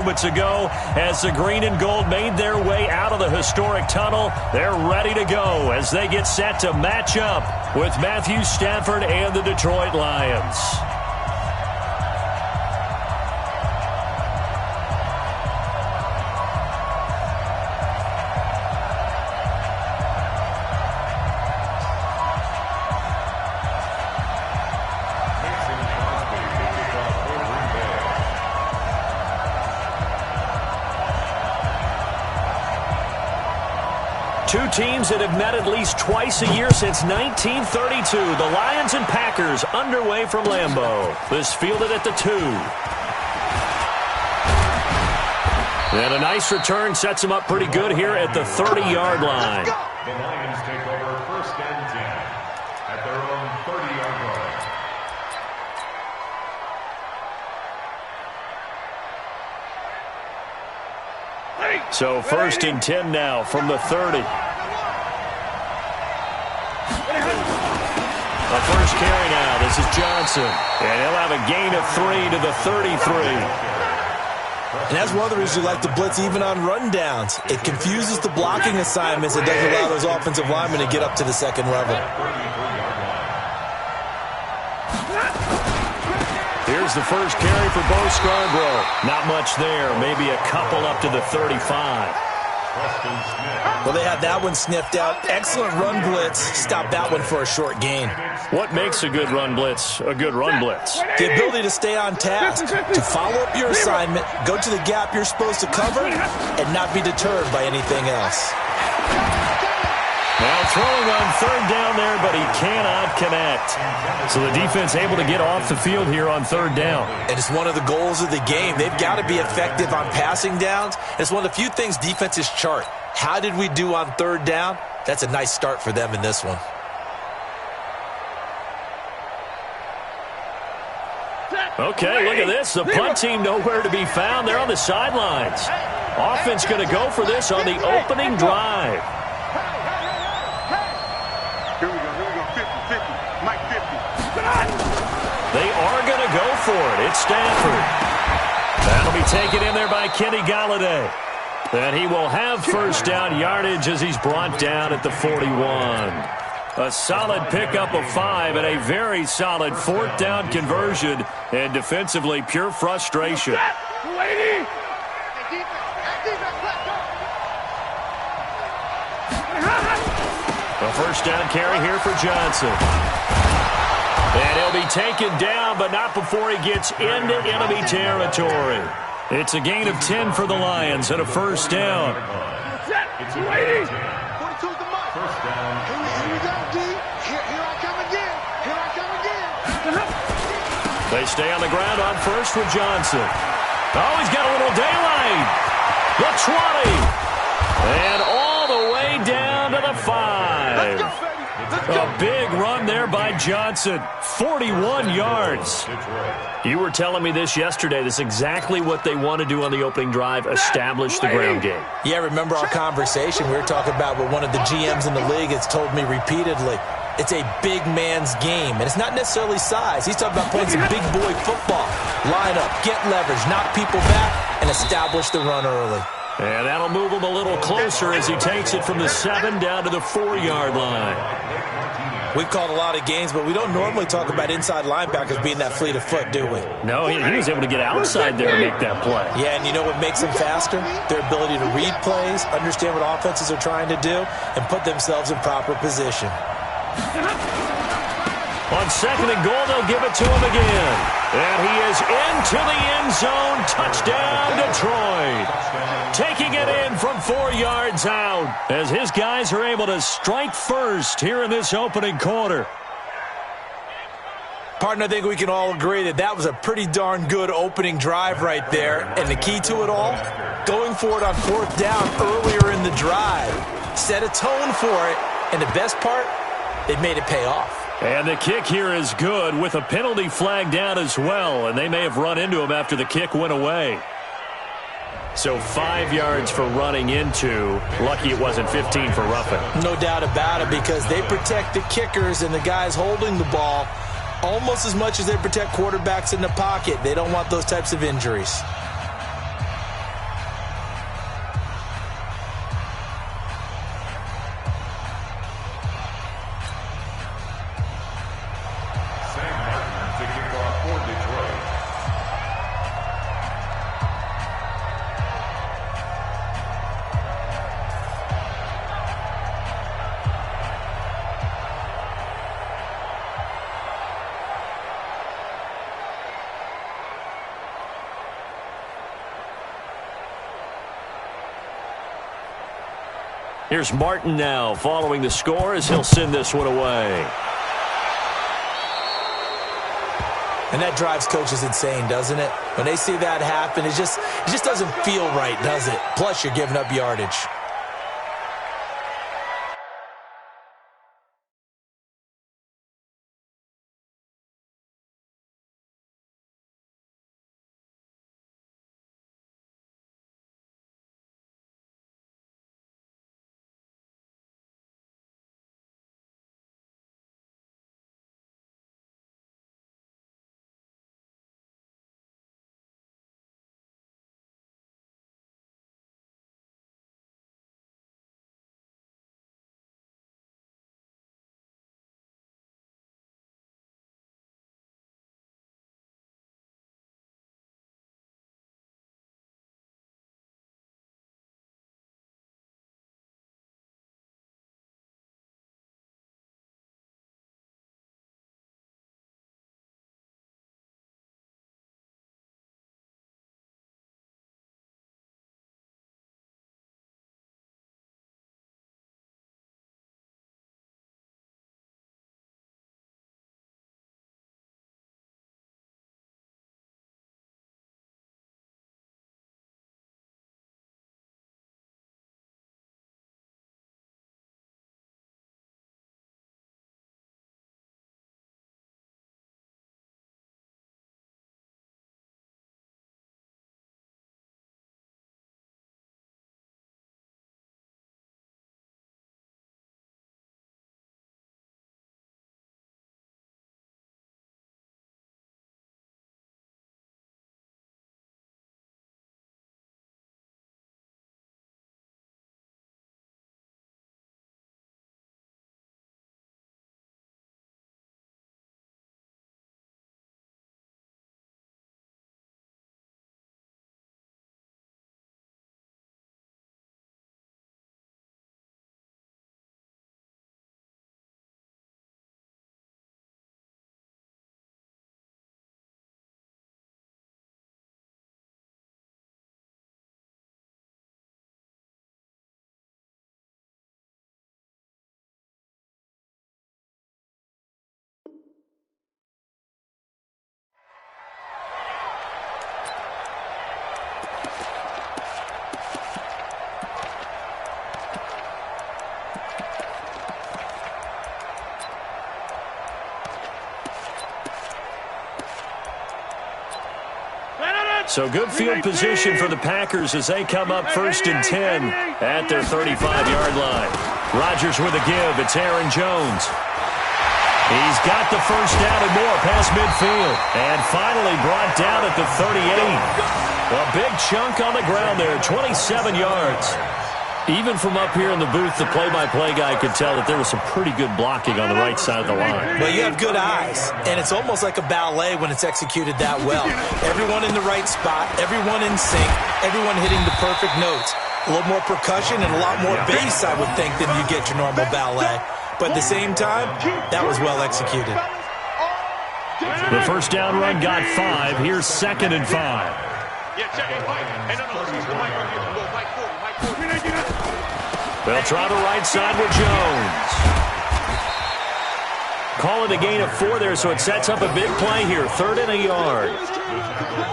Moments ago, as the green and gold made their way out of the historic tunnel, they're ready to go as they get set to match up with Matthew Stafford and the Detroit Lions. Two teams that have met at least twice a year since 1932. The Lions and Packers underway from Lambeau. This fielded at the 2. And a nice return sets them up pretty good here at the 30-yard line. The Lions take over 1st and 10 at their own 30-yard line. So 1st and 10 now from the 30. The first carry now. This is Johnson. And he'll have a gain of 3 to the 33. And that's one of the reasons we like to blitz even on rundowns. It confuses the blocking assignments. It doesn't allow those offensive linemen to get up to the second level. Here's the first carry for Bo Scarborough. Not much there. Maybe a couple up to the 35. Well, they had that one sniffed out. Excellent run blitz. Stop that one for a short gain. What makes a good run blitz a good run blitz? The ability to stay on task, to follow up your assignment, go to the gap you're supposed to cover, and not be deterred by anything else. Now throwing on 3rd down there, but he cannot connect. So the defense able to get off the field here on 3rd down. And it's one of the goals of the game. They've got to be effective on passing downs. It's one of the few things defenses chart. How did we do on 3rd down? That's a nice start for them in this one. Okay, look at this. The punt team nowhere to be found. They're on the sidelines. Offense going to go for this on the opening drive. They are going to go for it. It's Stafford. That'll be taken in there by Kenny Golladay. And he will have 1st down yardage as he's brought down at the 41. A solid pickup of 5 and a very solid 4th down conversion. And defensively, pure frustration. A 1st down carry here for Johnson. And he'll be taken down, but not before he gets into enemy territory. It's a gain of 10 for the Lions and a 1st down. It's waiting. 42's the mark. 1st down. Here we go, D. Here I come again. Here I come again. They stay on the ground on 1st with Johnson. Oh, he's got a little daylight. The 20. And all the way down to the 5. Let's go. A big run there by Johnson. 41 yards. You were telling me this yesterday. This is exactly what they want to do on the opening drive, establish the ground game. Yeah, remember our conversation? We were talking about what one of the GMs in the league has told me repeatedly. It's a big man's game, and it's not necessarily size. He's talking about playing some big boy football. Line up, get leverage, knock people back, and establish the run early. And that'll move him a little closer as he takes it from the 7 down to the 4-yard line. We've called a lot of games, but we don't normally talk about inside linebackers being that fleet of foot, do we? No, he was able to get outside there and make that play. Yeah, and you know what makes them faster? Their ability to read plays, understand what offenses are trying to do, and put themselves in proper position. On 2nd and goal, they'll give it to him again. And he is into the end zone. Touchdown, Detroit. Taking it in from 4 yards out as his guys are able to strike first here in this opening quarter. Partner, I think we can all agree that that was a pretty darn good opening drive right there. And the key to it all, going for it on 4th down earlier in the drive. Set a tone for it. And the best part, they made it pay off. And the kick here is good with a penalty flag down as well. And they may have run into him after the kick went away. So 5 yards for running into. Lucky it wasn't 15 for roughing. No doubt about it, because they protect the kickers and the guys holding the ball almost as much as they protect quarterbacks in the pocket. They don't want those types of injuries. Here's Martin now following the score as he'll send this one away. And that drives coaches insane, doesn't it? When they see that happen, it just doesn't feel right, does it? Plus, you're giving up yardage. So good field position for the Packers as they come up 1st and 10 at their 35-yard line. Rodgers with a give. It's Aaron Jones. He's got the first down and more past midfield. And finally brought down at the 38. A big chunk on the ground there, 27 yards. Even from up here in the booth, the play-by-play guy could tell that there was some pretty good blocking on the right side of the line. Well, you have good eyes, and it's almost like a ballet when it's executed that well. Everyone in the right spot, everyone in sync, everyone hitting the perfect notes. A little more percussion and a lot more bass, I would think, than you get your normal ballet. But at the same time, that was well executed. The first down run got 5. Here's 2nd and 5. They'll try the right side with Jones. Call it a gain of 4 there, so it sets up a big play here. 3rd and a yard.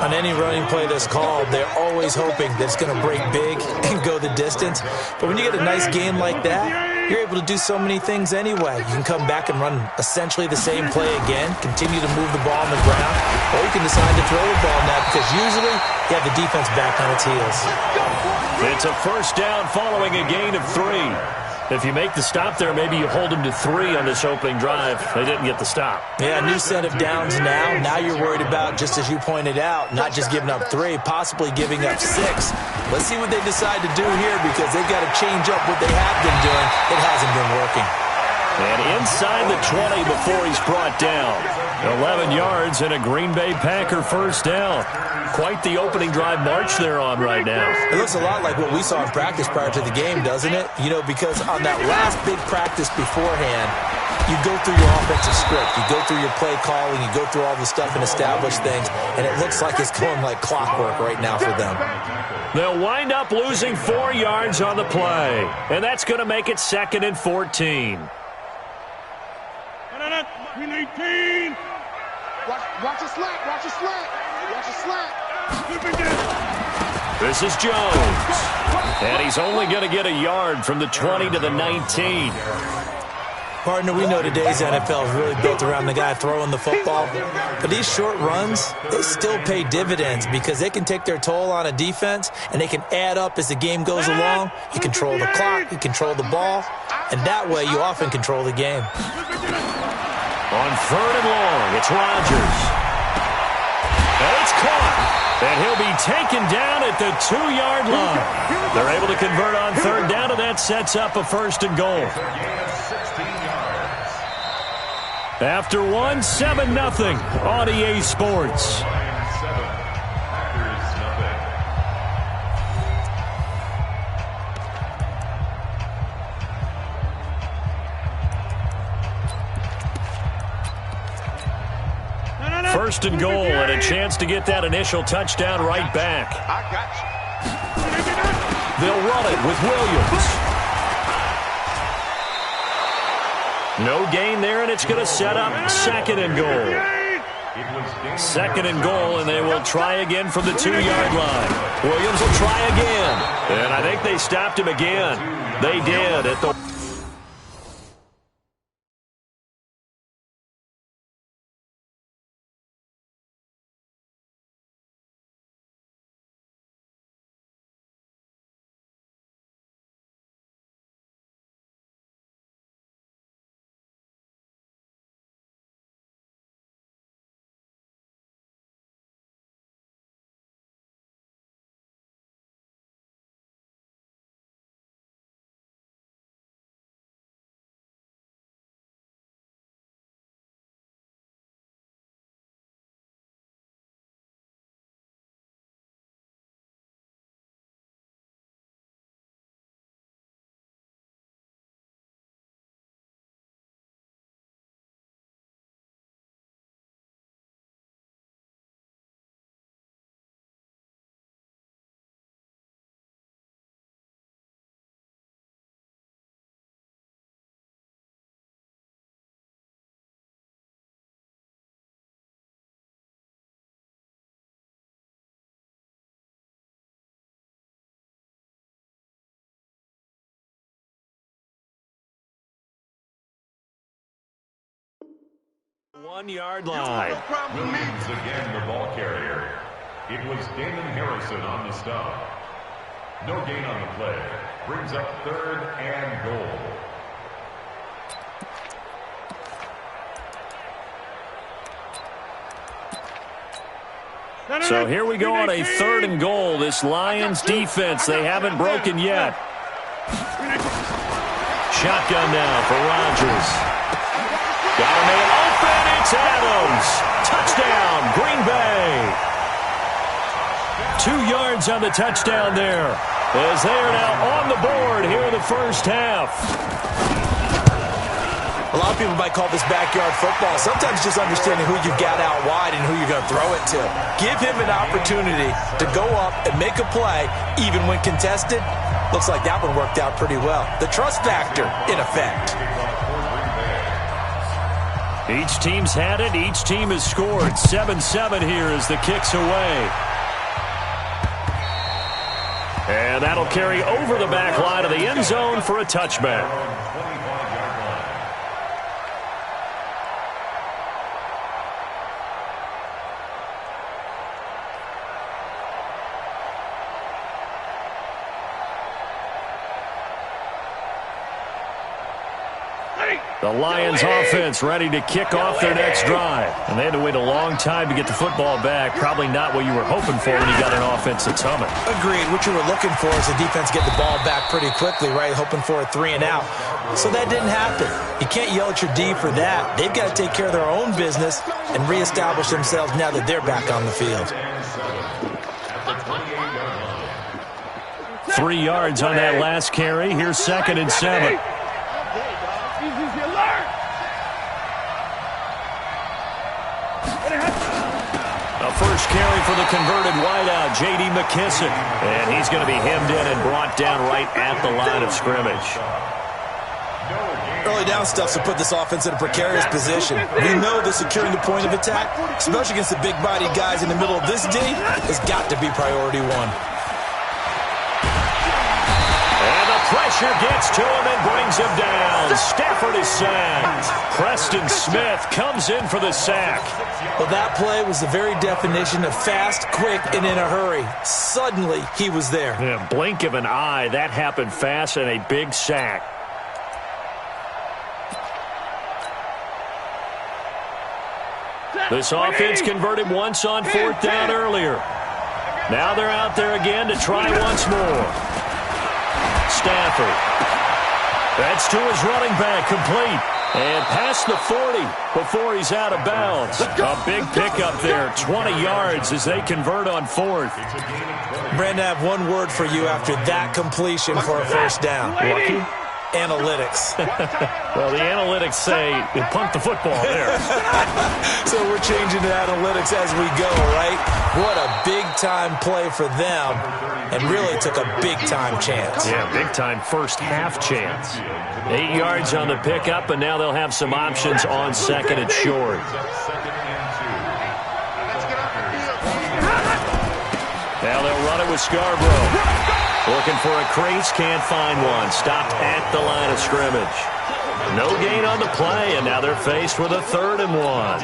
On any running play that's called, they're always hoping that it's going to break big and go the distance. But when you get a nice gain like that, you're able to do so many things anyway. You can come back and run essentially the same play again, continue to move the ball on the ground, or you can decide to throw the ball now because usually you have the defense back on its heels. It's a first down following a gain of 3. If you make the stop there, maybe you hold them to 3 on this opening drive. They didn't get the stop. Yeah, new set of downs now. Now you're worried about, just as you pointed out, not just giving up 3, possibly giving up 6. Let's see what they decide to do here because they've got to change up what they have been doing. It hasn't been working. And inside the 20 before he's brought down. 11 yards and a Green Bay Packer first down. Quite the opening drive march they're on right now. It looks a lot like what we saw in practice prior to the game, doesn't it? You know, because on that last big practice beforehand, you go through your offensive script. You go through your play calling. You go through all the stuff and establish things. And it looks like it's going like clockwork right now for them. They'll wind up losing 4 yards on the play. And that's going to make it 2nd and 14. Watch a slant. Watch a slant. Watch a slant. This is Jones. And he's only going to get a yard from the 20 to the 19. Partner, we know today's NFL is really built around the guy throwing the football. But these short runs, they still pay dividends because they can take their toll on a defense and they can add up as the game goes along. You control the clock, you control the ball, and that way you often control the game. On 3rd and long, it's Rodgers. And it's caught. And he'll be taken down at the 2-yard line. They're able to convert on 3rd down, and that sets up a 1st and goal. After 7-0 on EA Sports. First and goal, and a chance to get that initial touchdown right back. I got you. They'll run it with Williams. No gain there, and it's going to set up 2nd and goal. 2nd and goal, and they will try again from the 2-yard line. Williams will try again. And I think they stopped him again. They did at the... One-yard line. Williams again the ball carrier. It was Damon Harrison on the stop. No gain on the play. Brings up 3rd and goal. So here we go on a 3rd and goal. This Lions defense, they haven't broken yet. Shotgun now for Rodgers. Got a man open. It's Adams. Touchdown, Green Bay. 2 yards on the touchdown there, as they are now on the board here in the first half. A lot of people might call this backyard football. Sometimes just understanding who you've got out wide and who you're going to throw it to. Give him an opportunity to go up and make a play, even when contested. Looks like that one worked out pretty well. The trust factor, in effect. Each team's had it. Each team has scored. 7-7 here as the kick's away. And that'll carry over the back line of the end zone for a touchback. The Lions offense ready to kick off their next drive. And they had to wait a long time to get the football back. Probably not what you were hoping for when you got an offense that's humming. Agreed. What you were looking for is the defense get the ball back pretty quickly, right? Hoping for a 3 and out. So that didn't happen. You can't yell at your D for that. They've got to take care of their own business and reestablish themselves now that they're back on the field. 3 yards on that last carry. Here's 2nd and 7. A first carry for the converted wideout, J.D. McKissick. And he's going to be hemmed in and brought down right at the line of scrimmage. Early down stuff to put this offense in a precarious position. We know that securing the point of attack, especially against the big-bodied guys in the middle of this D, has got to be priority one. Pressure gets to him and brings him down. Stafford is sacked. Preston Smith comes in for the sack. Well, that play was the very definition of fast, quick, and in a hurry. Suddenly, he was there. Yeah, blink of an eye. That happened fast and a big sack. This offense converted once on 4th down earlier. Now they're out there again to try once more. Stafford. That's to his running back, complete. And past the 40 before he's out of bounds. A big pickup there, 20 yards as they convert on 4th. Brandon, I have one word for you after that completion for a first down. Lucky? Analytics. Well, the analytics say it punked the football there. So we're changing to analytics as we go, right? What a big-time play for them, and really took a big-time chance. Yeah, big-time first-half chance. 8 yards on the pickup, and now they'll have some options on 2nd and short. Now they'll run it with Scarborough. Looking for a crease, can't find one. Stopped at the line of scrimmage. No gain on the play, and now they're faced with a 3rd and 1.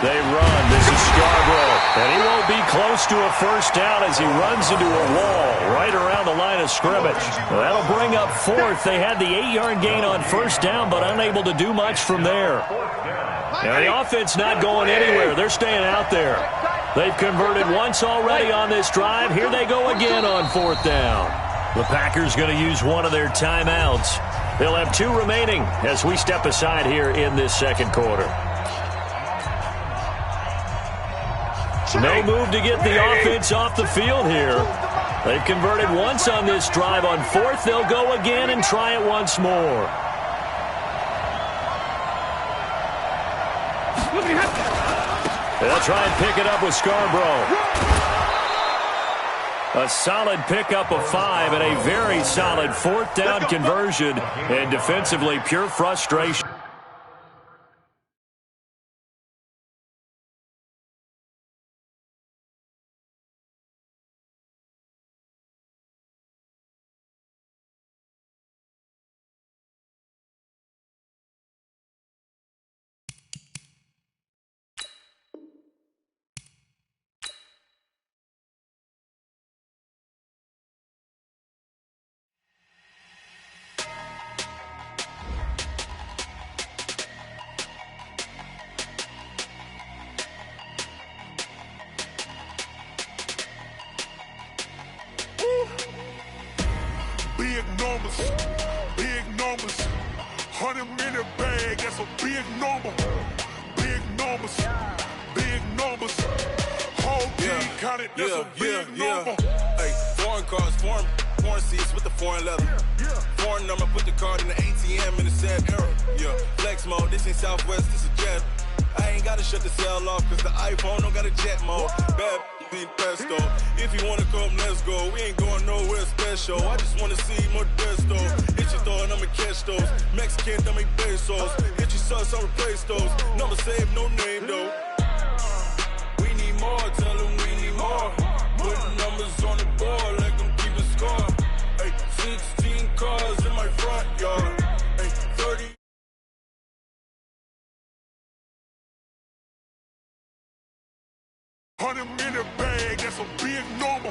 They run. This is Scarborough. And he won't be close to a first down as he runs into a wall right around the line of scrimmage. Well, that'll bring up 4th. They had the 8-yard gain on first down, but unable to do much from there. Now, the offense not going anywhere. They're staying out there. They've converted once already on this drive. Here they go again on 4th down. The Packers going to use one of their timeouts. They'll have 2 remaining as we step aside here in this 2nd quarter. No move to get the offense off the field here. They've converted once on this drive. On 4th, they'll go again and try it once more. They'll try and pick it up with Scarborough. A solid pickup of 5 and a very solid 4th down conversion. And defensively, pure frustration. Big numbers, 100-minute bag, that's a big number. Big numbers, whole team counted, that's a big number. Hey, foreign cars, foreign seats with the foreign leather. Foreign number, put the card in the ATM in the sad era. Yeah, flex mode, this ain't Southwest, this is jet. I ain't gotta shut the cell off, cause the iPhone don't got a jet mode. Bad be pesto. If you wanna come, let's go. We ain't going nowhere special. I just wanna see Modesto. Hit your thought, I'ma catch those. Mexican, I'ma pesos. Hit your sauce, I'll replace those. Number saved, no name though. We need more, tell them we need more. Putting numbers on the board like I'm keeping score. Hey, 16 cars in my front yard. Hey, 30. 100-minute bag, that's a big number.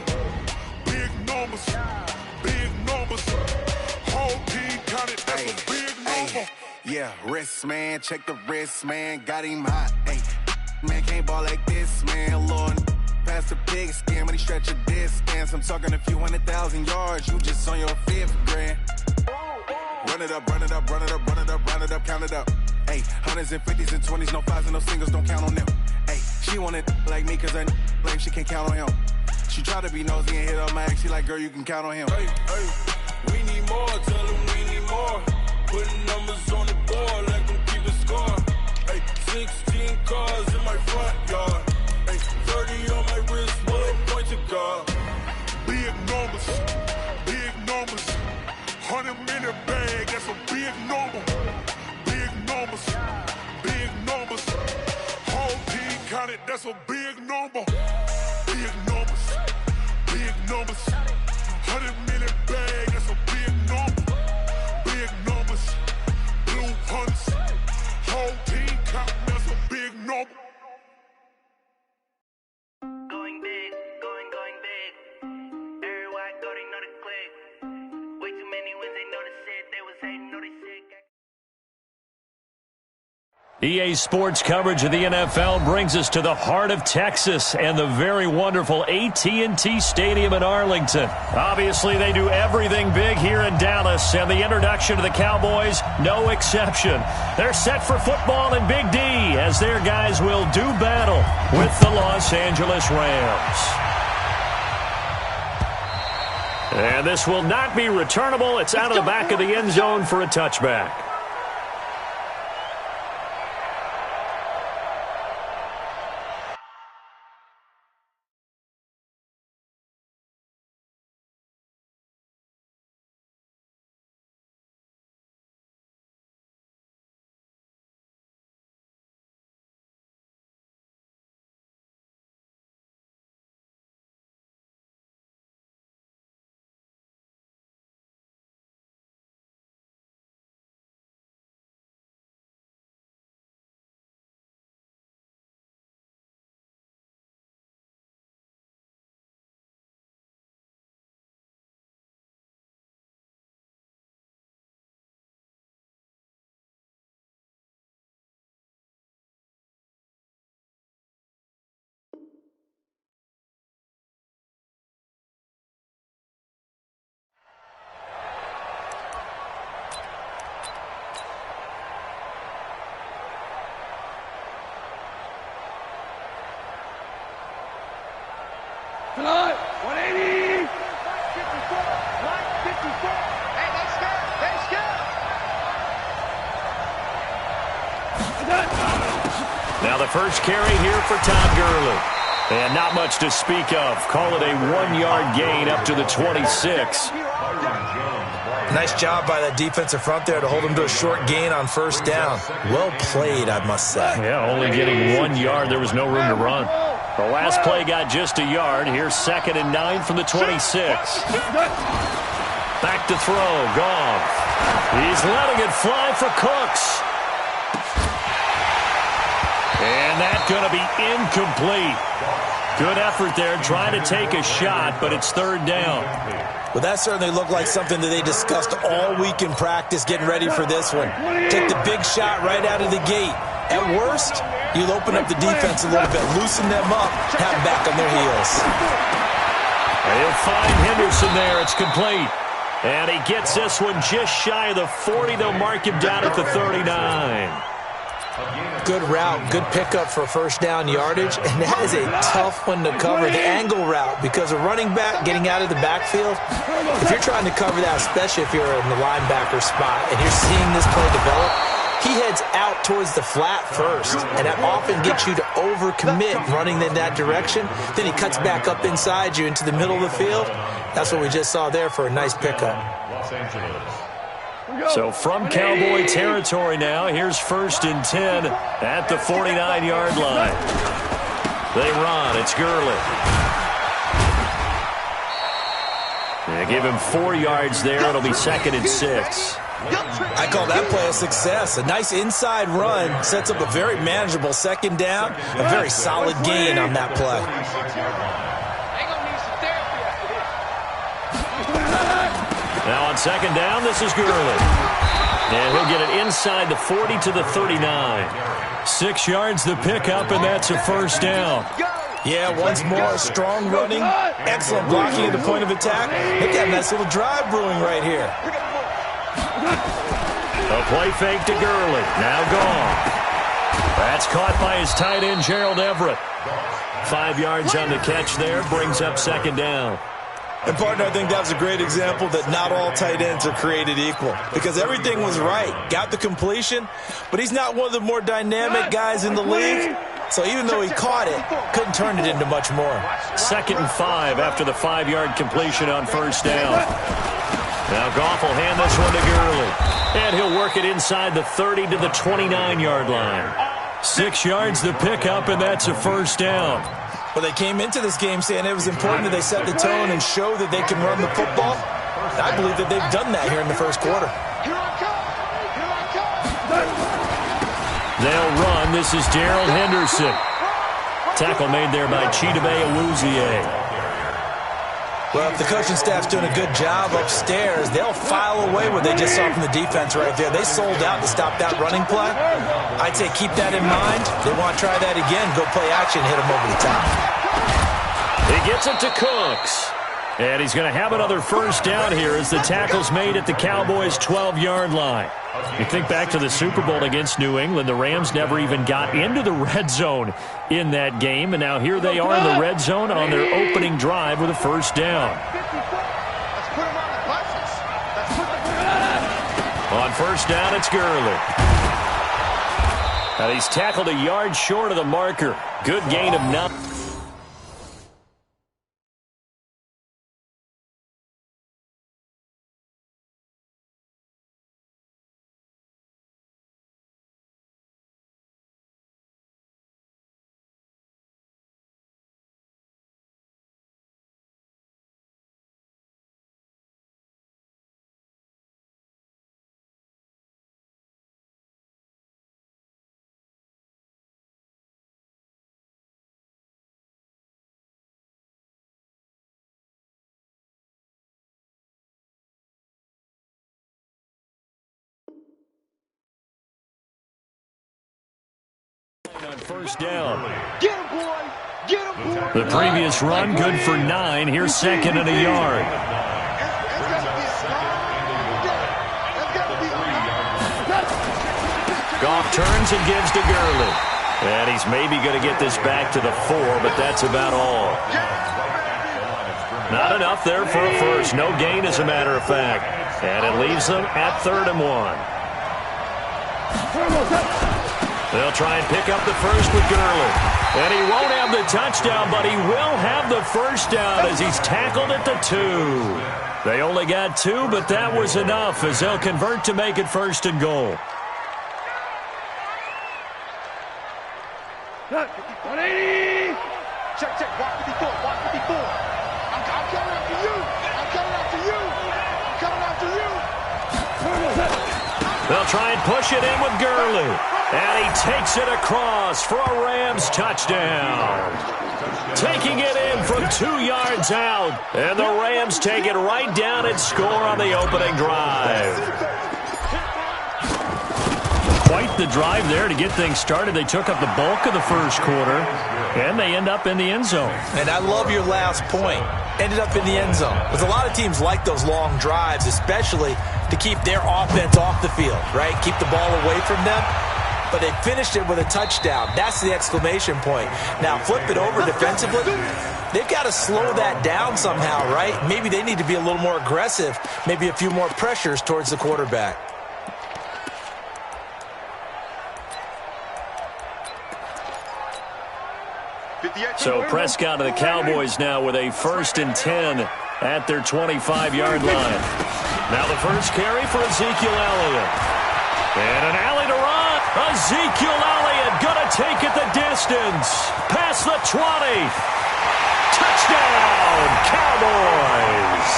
Big numbers, big numbers. Whole team counted, that's a big number. Yeah, wrist, man, check the wrist, man, got him hot. Ay, man, can't ball like this, man, Lord. Past the pig skin when he stretch a distance. I'm talking a few 100,000 yards, you just on your 5th grand. Run it up, run it up, run it up, run it up, run it up, count it up. Ay, hundreds and 50s and 20s, no 5s and no singles, don't count on them. Ay, she want it like me, cause her blame, she can't count on him. She try to be nosy and hit up my ex, she like, girl, you can count on him. Hey, hey, we need more, tell them we need more. Putting numbers on the board, let them keep a score. Hey, 16 cars in my front yard. Hey, 30 on my wrist, bullet point to God. Big numbers, big numbers. 100-minute bag, that's a big number. Big numbers, big numbers. Whole team counted, that's a big number. Big numbers, big numbers. 100-minute bag, that's a big number. Big numbers, blue hunts. Whole team counting, that's a big number. Going big, going big. Everywhere I go, they know the click. Way too many wins, they know the shit. They was hating, know they sick. EA Sports coverage of the NFL brings us to the heart of Texas and the very wonderful AT&T Stadium in Arlington. Obviously, they do everything big here in Dallas, and the introduction to the Cowboys, no exception. They're set for football in Big D as their guys will do battle with the Los Angeles Rams. And this will not be returnable. It's out of the back of the end zone for a touchback. Tonight, 180. 54. Line 54. Hey, let's go. Let's go. Now the first carry here for Todd Gurley. And not much to speak of. Call it a 1-yard gain up to the 26. Nice job by that defensive front there to hold him to a short gain on first down. Well played, I must say. Yeah, only getting 1 yard. There was no room to run. The last play got just a yard. Here's 2nd and 9 from the 26. Back to throw. Goff. He's letting it fly for Cooks. And that's going to be incomplete. Good effort there, trying to take a shot, but it's 3rd down. Well, that certainly looked like something that they discussed all week in practice, getting ready for this one. Take the big shot right out of the gate. At worst, you'll open up the defense a little bit, loosen them up, have them back on their heels. They'll find Henderson there. It's complete. And he gets this one just shy of the 40. They'll mark him down at the 39. Good route, good pickup for first down yardage, and that is a tough one to cover, the angle route, because a running back getting out of the backfield, if you're trying to cover that, especially if you're in the linebacker spot and you're seeing this play develop, he heads out towards the flat first, and that often gets you to overcommit running in that direction. Then he cuts back up inside you into the middle of the field. That's what we just saw there for a nice pickup. Los Angeles. So from Cowboy territory now, here's 1st and 10 at the 49-yard line. They run. It's Gurley. They give him 4 yards there. It'll be 2nd and 6. I call that play a success. A nice inside run sets up a very manageable second down. A very solid gain on that play. Now on second down, this is Gurley. And he'll get it inside the 40 to the 39. 6 yards the pickup, and that's a first down. Yeah, once more, strong running, excellent blocking at the point of attack. They've got a nice little drive brewing right here. A play fake to Gurley. Now gone. That's caught by his tight end, Gerald Everett. 5 yards on the catch there, brings up second down. And, partner, I think that was a great example that not all tight ends are created equal, because everything was right. Got the completion, but he's not one of the more dynamic guys in the league. So even though he caught it, couldn't turn it into much more. 2nd and 5 after the 5-yard completion on first down. Now Goff will hand this one to Gurley. And he'll work it inside the 30 to the 29-yard line. 6 yards the pickup, and that's a first down. Well, they came into this game saying it was important that they set the tone and show that they can run the football. I believe that they've done that here in the first quarter. They'll run. This is Darrell Henderson. Tackle made there by Chidobe Awuzie. Well, if the coaching staff's doing a good job upstairs, they'll file away what they just saw from the defense right there. They sold out to stop that running play. I'd say keep that in mind. They want to try that again. Go play action, hit them over the top. He gets it to Cooks. And he's going to have another first down here as the tackle's made at the Cowboys' 12-yard line. You think back to the Super Bowl against New England, the Rams never even got into the red zone in that game, and now here they are in the red zone on their opening drive with a first down. On first down, it's Gurley. Now he's tackled a yard short of the marker. Good gain of 9. On first down. Get him, boy! Get him, boy! The previous run, good for 9. Here's 2nd and a yard. Goff turns and gives to Gurley. And he's maybe going to get this back to the 4, but that's about all. Not enough there for a first. No gain, as a matter of fact. And it leaves them at 3rd and 1. They'll try and pick up the first with Gurley. And he won't have the touchdown, but he will have the first down as he's tackled at the 2. They only got 2, but that was enough as they'll convert to make it 1st and goal. 180! Check, check. Walk 54. Walk 54. I'm coming after you. I'm coming after you. I'm coming after you. They'll try and push it in with Gurley. And he takes it across for a Rams touchdown. Taking it in from 2 yards out. And the Rams take it right down and score on the opening drive. Quite the drive there to get things started. They took up the bulk of the first quarter, and they end up in the end zone. And I love your last point. Ended up in the end zone. Because a lot of teams like those long drives, especially to keep their offense off the field, right? Keep the ball away from them. But they finished it with a touchdown. That's the exclamation point. Now, flip it over defensively. They've got to slow that down somehow, right? Maybe they need to be a little more aggressive. Maybe a few more pressures towards the quarterback. So Prescott of the Cowboys now with a 1st and 10 at their 25-yard line. Now the first carry for Ezekiel Elliott. And an alley to run. Ezekiel Elliott going to take it the distance. Past the 20. Touchdown, Cowboys.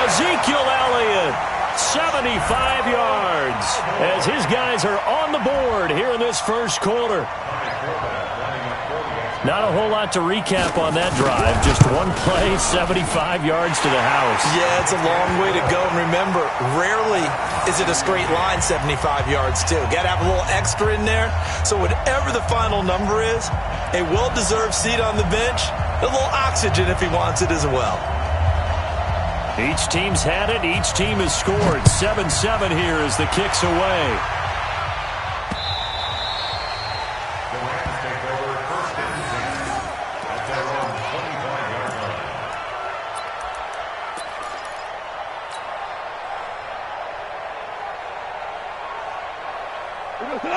Ezekiel Elliott 75 yards as his guys are on the board here in this first quarter. Not a whole lot to recap on that drive. Just one play, 75 yards to the house. Yeah, it's a long way to go. And remember, rarely is it a straight line 75 yards, too. Got to have a little extra in there. So whatever the final number is, a well-deserved seat on the bench, a little oxygen if he wants it as well. Each team's had it. Each team has scored. 7-7 here as the kick's away.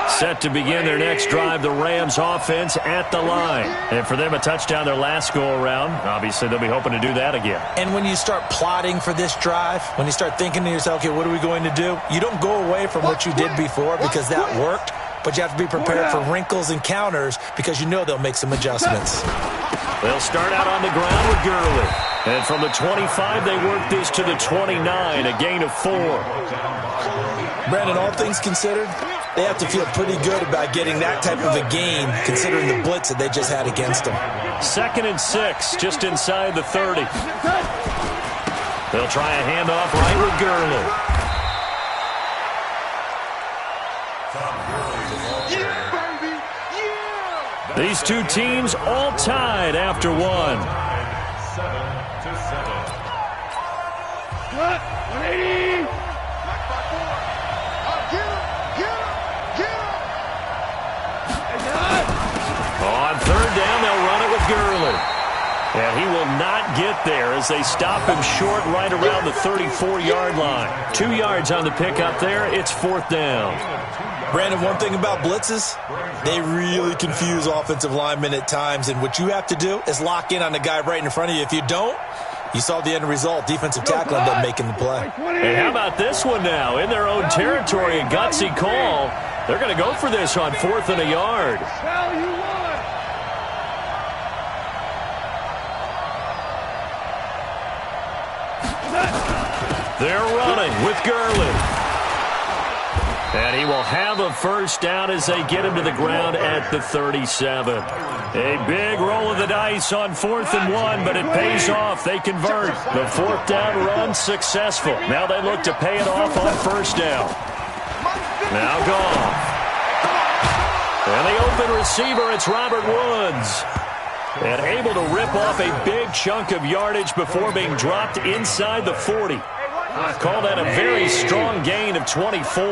Set to begin their next drive, the Rams offense at the line. And for them, a touchdown their last go-around. Obviously, they'll be hoping to do that again. And when you start plotting for this drive, when you start thinking to yourself, okay, what are we going to do? You don't go away from what you did before because that worked, but you have to be prepared for wrinkles and counters because you know they'll make some adjustments. They'll start out on the ground with Gurley. And from the 25, they work this to the 29, a gain of 4. Brandon, all things considered, they have to feel pretty good about getting that type of a gain considering the blitz that they just had against them. 2nd and 6, just inside the 30. They'll try a handoff right with Gurley. These two teams all tied after one. 180. On 3rd down, they'll run it with Gurley. And he will not get there as they stop him short right around the 34-yard line. 2 yards on the pickup there. It's 4th down. Brandon, one thing about blitzes, they really confuse offensive linemen at times. And what you have to do is lock in on the guy right in front of you. If you don't, you saw the end result. Defensive tackle ended up making the play. And how about this one now? In their own territory, a gutsy call. They're going to go for this on 4th and a yard. They're running with Gurley. And he will have a first down as they get him to the ground at the 37. A big roll of the dice on 4th and 1, but it pays off. They convert. The 4th down run successful. Now they look to pay it off on 1st down. Now Goff. And the open receiver, it's Robert Woods. And able to rip off a big chunk of yardage before being dropped inside the 40. Call that a very strong gain of 24.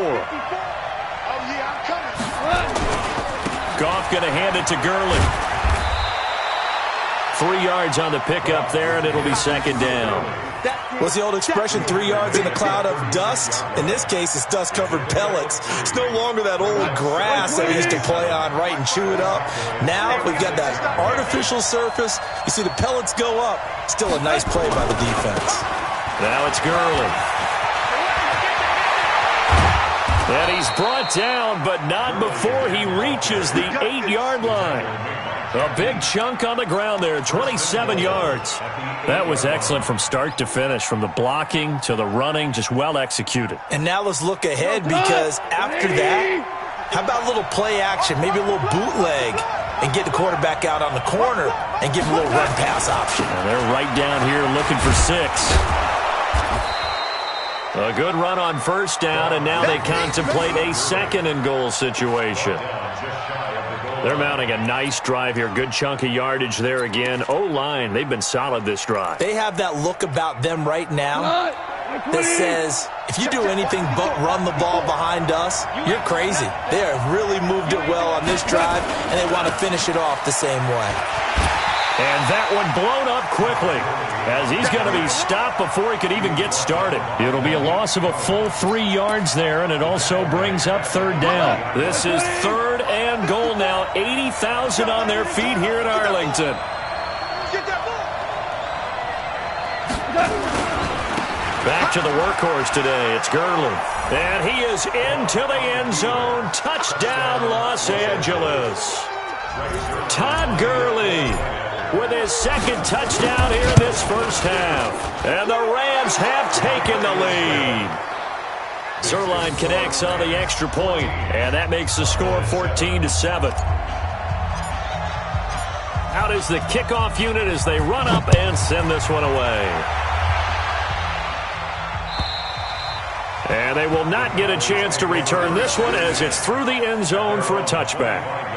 Goff going to hand it to Gurley. 3 yards on the pickup there, and it'll be 2nd down. What's the old expression, 3 yards in a cloud of dust? In this case, it's dust-covered pellets. It's no longer that old grass that we used to play on, right, and chew it up. Now we've got that artificial surface. You see the pellets go up. Still a nice play by the defense. Now it's Gurley. And he's brought down, but not before he reaches the 8-yard line. A big chunk on the ground there, 27 yards. That was excellent from start to finish, from the blocking to the running, just well executed. And now let's look ahead, because after that, how about a little play action, maybe a little bootleg, and get the quarterback out on the corner and give him a little run-pass option. And they're right down here looking for 6. A good run on 1st down, and now they contemplate a 2nd and goal situation. They're mounting a nice drive here. Good chunk of yardage there again. O-line, they've been solid this drive. They have that look about them right now that says, if you do anything but run the ball behind us, you're crazy. They have really moved it well on this drive, and they want to finish it off the same way. And that one blown up quickly as he's going to be stopped before he could even get started. It'll be a loss of a full 3 yards there, and it also brings up 3rd down. This is 3rd and goal now. 80,000 on their feet here in Arlington. Back to the workhorse today. It's Gurley. And he is into the end zone. Touchdown, Los Angeles. Todd Gurley with his 2nd touchdown here in this first half. And the Rams have taken the lead. Zerline connects on the extra point, and that makes the score 14-7. Out is the kickoff unit as they run up and send this one away. And they will not get a chance to return this one as it's through the end zone for a touchback.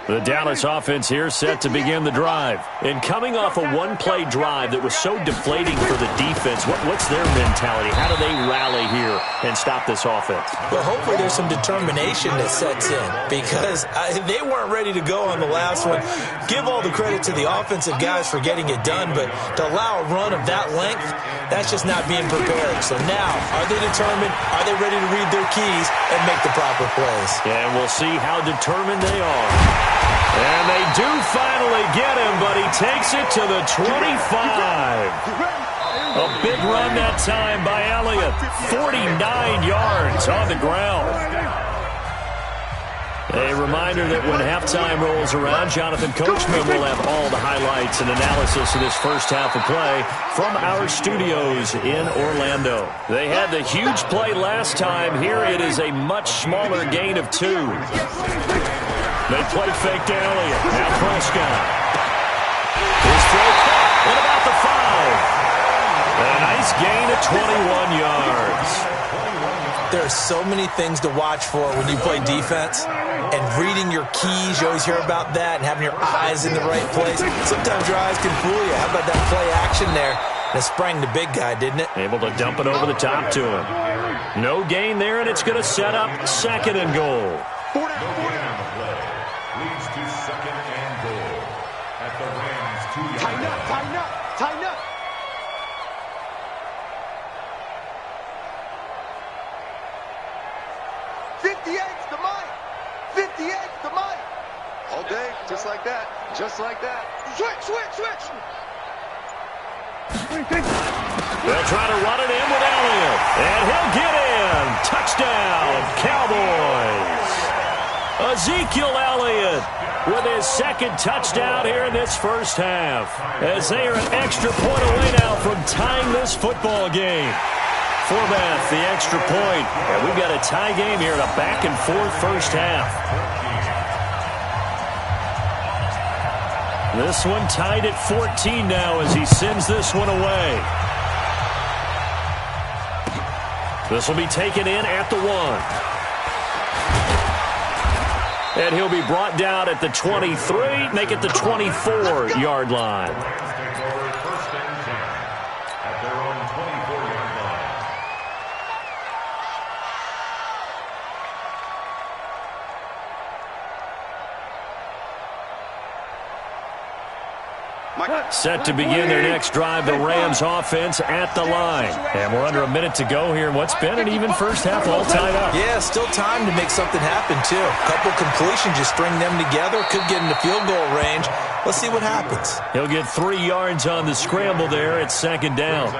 The Dallas offense here set to begin the drive. And coming off a one-play drive that was so deflating for the defense, what's their mentality? How do they rally here and stop this offense? Well, hopefully there's some determination that sets in because they weren't ready to go on the last one. Give all the credit to the offensive guys for getting it done, but to allow a run of that length, that's just not being prepared. So now, are they determined? Are they ready to read their keys and make the proper plays? And we'll see how determined they are. And they do finally get him, but he takes it to the 25. A big run that time by Elliott. 49 yards on the ground. A reminder that when halftime rolls around, Jonathan Coachman will have all the highlights and analysis of this first half of play from our studios in Orlando. They had the huge play last time. Here it is a much smaller gain of 2. They play fake to Elliott. Now Prescott. His throw caught at about the 5. A nice gain of 21 yards. There are so many things to watch for when you play defense. And reading your keys, you always hear about that, and having your eyes in the right place. Sometimes your eyes can fool you. How about that play action there? And it sprang the big guy, didn't it? Able to dump it over the top to him. No gain there, and it's going to set up 2nd and goal. No gain on the play. Leads to 2nd and goal. At the Rams' 2-yard line. Tighten up, tighten up. All day, just like that. Just like that. Switch. They'll try to run it in with Elliott. And he'll get in. Touchdown, Cowboys. Ezekiel Elliott with his 2nd touchdown here in this first half. As they are an extra point away now from tying this football game. Forbath, the extra point. And we've got a tie game here in a back-and-forth first half. This one tied at 14 now as he sends this one away. This will be taken in at the 1. And he'll be brought down at the 23, make it the 24-yard line. First and 10 at their own 24-yard line. Set to begin their next drive, the Rams offense at the line. And we're under a minute to go here in what's been an even first half, all tied up. Yeah, still time to make something happen, too. A couple completions, just string them together. Could get into field goal range. Let's see what happens. He'll get 3 yards on the scramble there at 2nd down.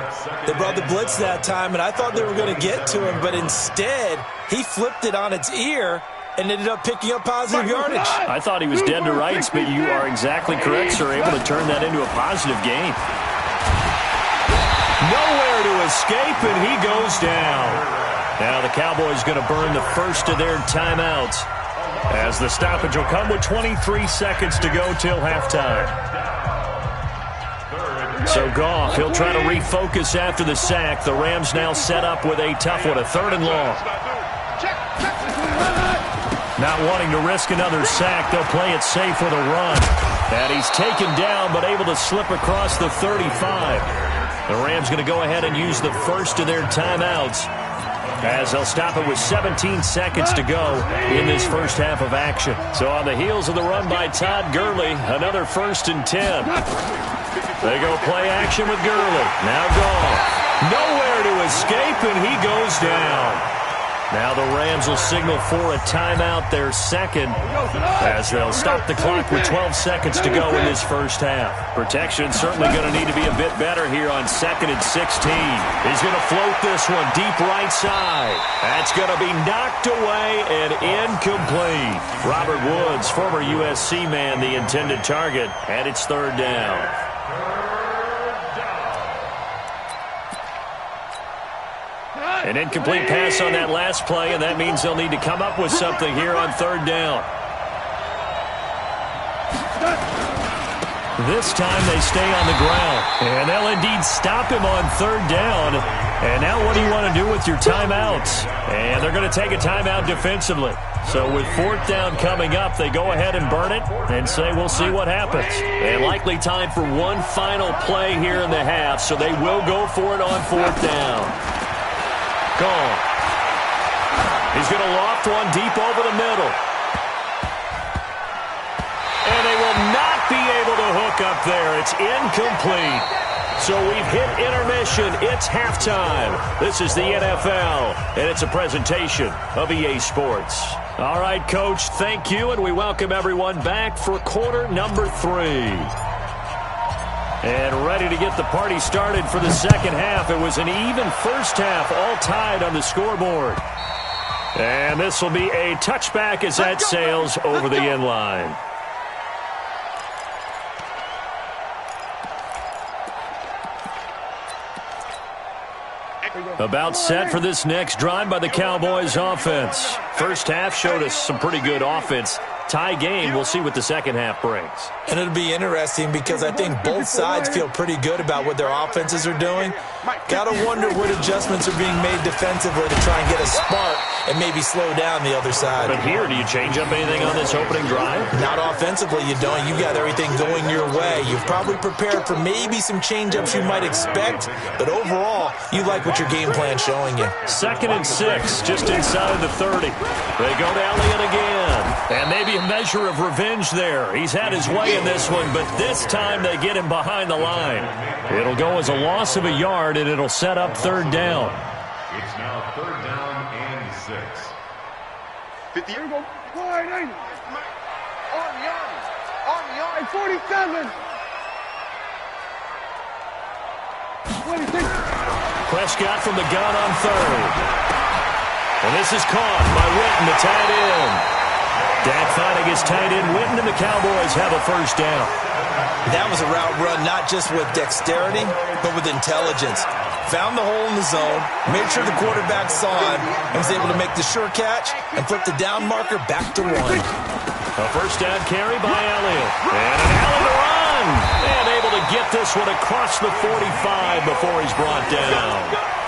They brought the blitz that time, and I thought they were going to get to him, but instead, he flipped it on its ear and ended up picking up positive yardage. I thought he was dead to rights, but you are exactly correct, sir. Able to turn that into a positive gain. Nowhere to escape, and he goes down. Now the Cowboys going to burn the first of their timeouts as the stoppage will come with 23 seconds to go till halftime. So Goff, he'll try to refocus after the sack. The Rams now set up with a tough one, a 3rd and long. Not wanting to risk another sack, they'll play it safe with a run. And he's taken down, but able to slip across the 35. The Rams going to go ahead and use the first of their timeouts as they'll stop it with 17 seconds to go in this first half of action. So on the heels of the run by Todd Gurley, another 1st and 10. They go play action with Gurley. Now Goff. Nowhere to escape, and he goes down. Now the Rams will signal for a timeout, their second, as they'll stop the clock with 12 seconds to go in this first half. Protection certainly going to need to be a bit better here on 2nd and 16. He's going to float this one deep right side. That's going to be knocked away and incomplete. Robert Woods, former USC man, the intended target, and it's 3rd down. An incomplete pass on that last play, and that means they'll need to come up with something here on 3rd down. This time they stay on the ground, and they'll indeed stop him on 3rd down. And now what do you want to do with your timeouts? And they're going to take a timeout defensively. So with 4th down coming up, they go ahead and burn it and say we'll see what happens. And likely time for one final play here in the half, so they will go for it on 4th down. Gone. He's going to loft one deep over the middle. And they will not be able to hook up there. It's incomplete. So we've hit intermission. It's halftime. This is the NFL, and it's a presentation of EA Sports. All right, Coach, thank you, and we welcome everyone back for quarter number 3. And ready to get the party started for the second half. It was an even first half, all tied on the scoreboard. And this will be a touchback as that sails over the end line. About set for this next drive by the Cowboys offense. First half showed us some pretty good offense. Tie game, we'll see what the second half brings. And it'll be interesting because I think both sides feel pretty good about what their offenses are doing. Got to wonder what adjustments are being made defensively to try and get a spark and maybe slow down the other side. But here, do you change up anything on this opening drive? Not offensively, you don't. You got everything going your way. You've probably prepared for maybe some change-ups you might expect, but overall, you like what your game plan's showing you. 2nd and 6, just inside of the 30. They go to Elliott again. And maybe a measure of revenge there. He's had his way in this one, but this time they get him behind the line. It'll go as a loss of a yard, and it'll set up 3rd down. It's now 3rd down and 6. 50 years ago. Wide, ain't it? On the yard. 47. 26. Prescott from the gun on 3rd. And this is caught by Witten, the tight end. Dak finding his tight end Witten, and the Cowboys have a 1st down. That was a route run not just with dexterity, but with intelligence. Found the hole in the zone, made sure the quarterback saw him, and was able to make the sure catch and flip the down marker back to 1. A 1st down carry by Elliott. And an Allen to run. And able to get this one across the 45 before he's brought down.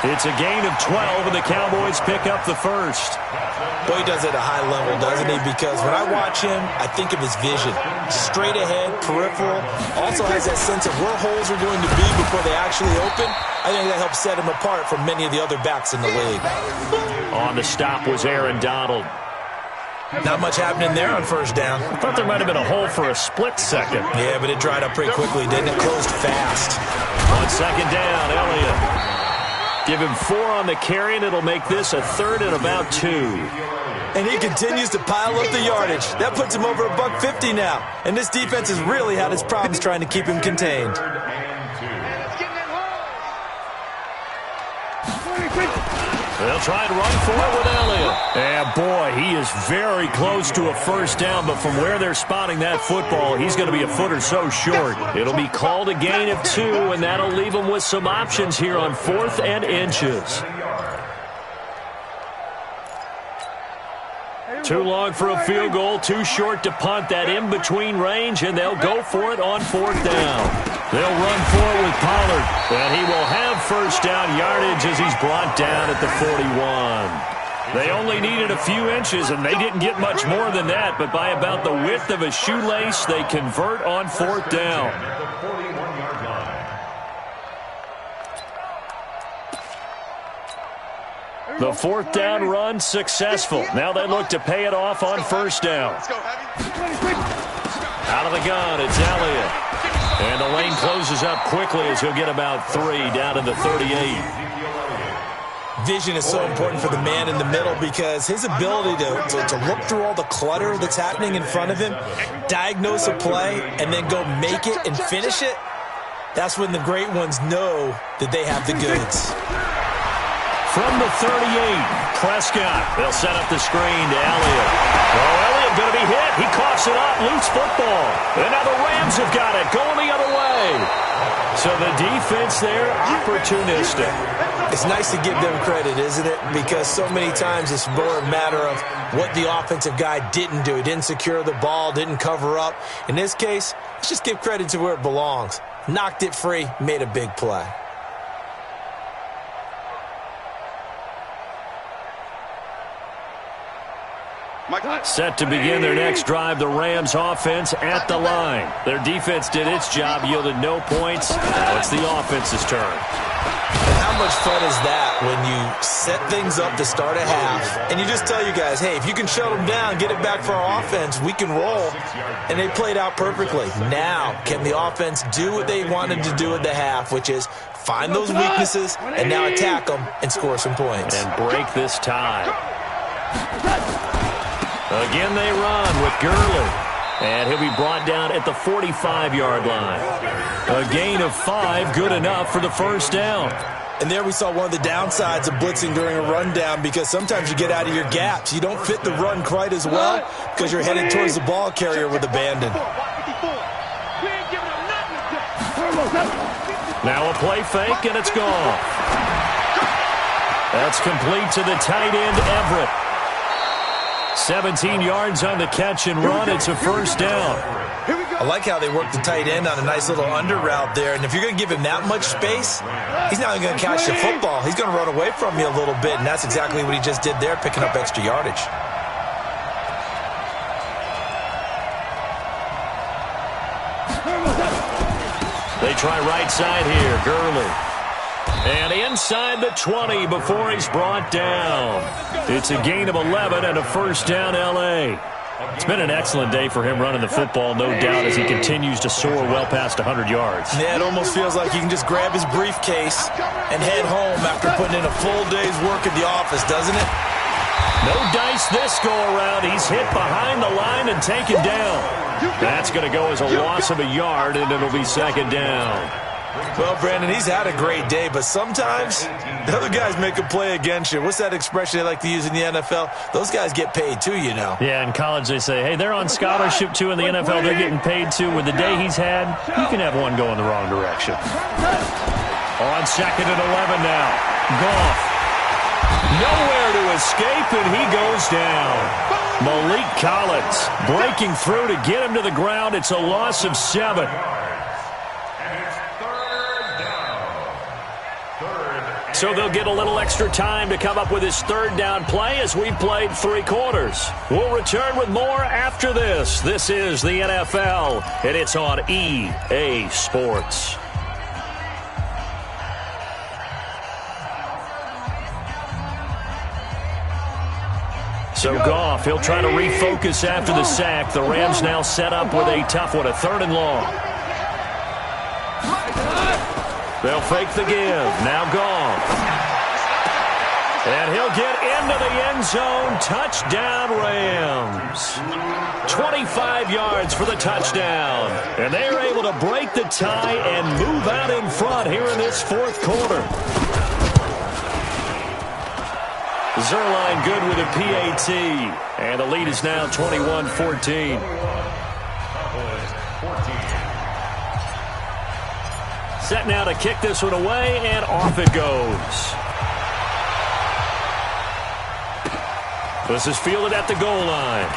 It's a gain of 12, and the Cowboys pick up the 1st. Boy, he does it at a high level, doesn't he? Because when I watch him, I think of his vision. Straight ahead, peripheral. Also has that sense of where holes are going to be before they actually open. I think that helps set him apart from many of the other backs in the league. On the stop was Aaron Donald. Not much happening there on 1st down. I thought there might have been a hole for a split second. Yeah, but it dried up pretty quickly, didn't it? Closed fast. On 2nd down, Elliott. Give him 4 on the carry, and it'll make this a 3rd and about 2. And he continues to pile up the yardage. That puts him over $150 now. And this defense has really had its problems trying to keep him contained. They'll try and run for it with Elliott. And boy, he is very close to a 1st down, but from where they're spotting that football, he's going to be a foot or so short. It'll be called a gain of 2, and that'll leave him with some options here on 4th and inches. Too long for a field goal, too short to punt. That in-between range, and they'll go for it on 4th down. They'll run for it with Pollard, and he will have 1st down yardage as he's brought down at the 41. They only needed a few inches, and they didn't get much more than that, but by about the width of a shoelace, they convert on 4th down. The 4th down run successful. Now they look to pay it off on 1st down. Out of the gun, it's Elliott. And the lane closes up quickly as he'll get about 3 down to the 38. Vision is so important for the man in the middle because his ability to look through all the clutter that's happening in front of him, diagnose a play, and then go make it and finish it, that's when the great ones know that they have the goods. From the 38, Prescott. They'll set up the screen to Elliott. Oh, Elliott going to be hit. He coughs it up. Loose football. And now the Rams have got it. Going the other way. So the defense there, opportunistic. It's nice to give them credit, isn't it? Because so many times it's more a matter of what the offensive guy didn't do. He didn't secure the ball, didn't cover up. In this case, let's just give credit to where it belongs. Knocked it free, made a big play. Set to begin their next drive, the Rams offense at the line. Their defense did its job, yielded no points. Now it's the offense's turn. And how much fun is that when you set things up to start a half, and you just tell you guys, hey, if you can shut them down, get it back for our offense, we can roll. And they played out perfectly. Now, can the offense do what they wanted to do at the half, which is find those weaknesses and now attack them and score some points. And break this tie. Again they run with Gurley. And he'll be brought down at the 45-yard line. A gain of 5, good enough for the first down. And there we saw one of the downsides of blitzing during a rundown because sometimes you get out of your gaps. You don't fit the run quite as well because you're headed towards the ball carrier with abandon. Now a play fake, and it's gone. That's complete to the tight end, Everett. 17 yards on the catch and run. It's a first down. I like how they work the tight end on a nice little under route there. And if you're going to give him that much space, he's not going to catch the football. He's going to run away from you a little bit, and that's exactly what he just did there, picking up extra yardage. They try right side here, Gurley. And inside the 20 before he's brought down. It's a gain of 11 and a first down, L.A. It's been an excellent day for him running the football, no doubt, as he continues to soar well past 100 yards. Yeah, it almost feels like he can just grab his briefcase and head home after putting in a full day's work at the office, doesn't it? No dice this go-around. He's hit behind the line and taken down. That's going to go as a loss of a yard, and it'll be second down. Well, Brandon, he's had a great day, but sometimes the other guys make a play against you. What's that expression they like to use in the NFL? Those guys get paid too, you know. Yeah, in college they say, hey, they're on scholarship too. In the NFL, they're getting paid too. With the day he's had, you can have one go in the wrong direction. On second and 11 now. Goff. Nowhere to escape, and he goes down. Malik Collins breaking through to get him to the ground. It's a loss of 7. So they'll get a little extra time to come up with his third down play as we've played 3 quarters. We'll return with more after this. This is the NFL, and it's on EA Sports. So Goff, he'll try to refocus after the sack. The Rams now set up with a tough one, a 3rd and long. They'll fake the give. Now Goff. And he'll get into the end zone. Touchdown, Rams. 25 yards for the touchdown. And they are able to break the tie and move out in front here in this 4th quarter. Zerline good with a PAT. And the lead is now 21-14. Set now to kick this one away, and off it goes. This is fielded at the goal line.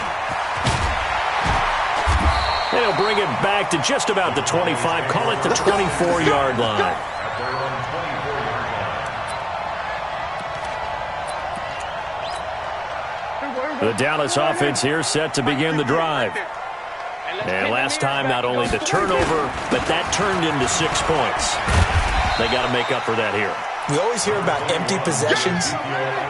They'll bring it back to just about the 25. Call it the 24-yard line. The Dallas offense here set to begin the drive. And last time, not only the turnover, but that turned into 6 points. They got to make up for that here. We always hear about empty possessions,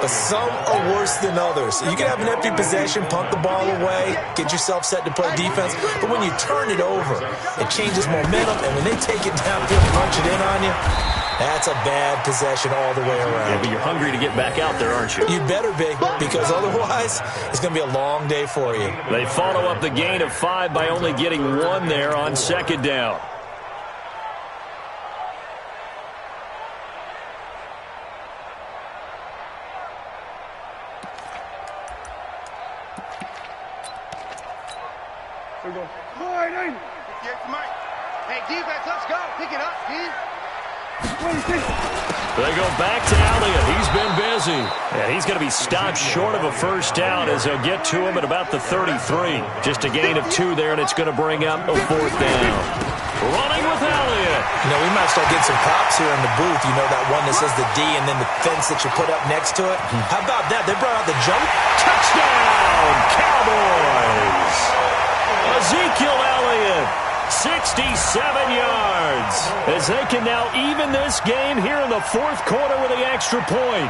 but some are worse than others. You can have an empty possession, punt the ball away, get yourself set to play defense, but when you turn it over, it changes momentum, and when they take it downfield and punch it in on you, That's a bad possession all the way around. Yeah, but you're hungry to get back out there, aren't you? You better be, because otherwise it's going to be a long day for you. They follow up the gain of 5 by only getting 1 there on second down. Hey, defense, let's go. Pick it up, D. They go back to Elliott. He's been busy. And he's going to be stopped short of a first down as they'll get to him at about the 33. Just a gain of 2 there, and it's going to bring up a 4th down. Running with Elliott. You know, we might start getting some props here in the booth. You know, that one that says the D and then the fence that you put up next to it. How about that? They brought out the jump. Touchdown, Cowboys. Ezekiel Elliott, 67 yards, as they can now even this game here in the 4th quarter with the extra point.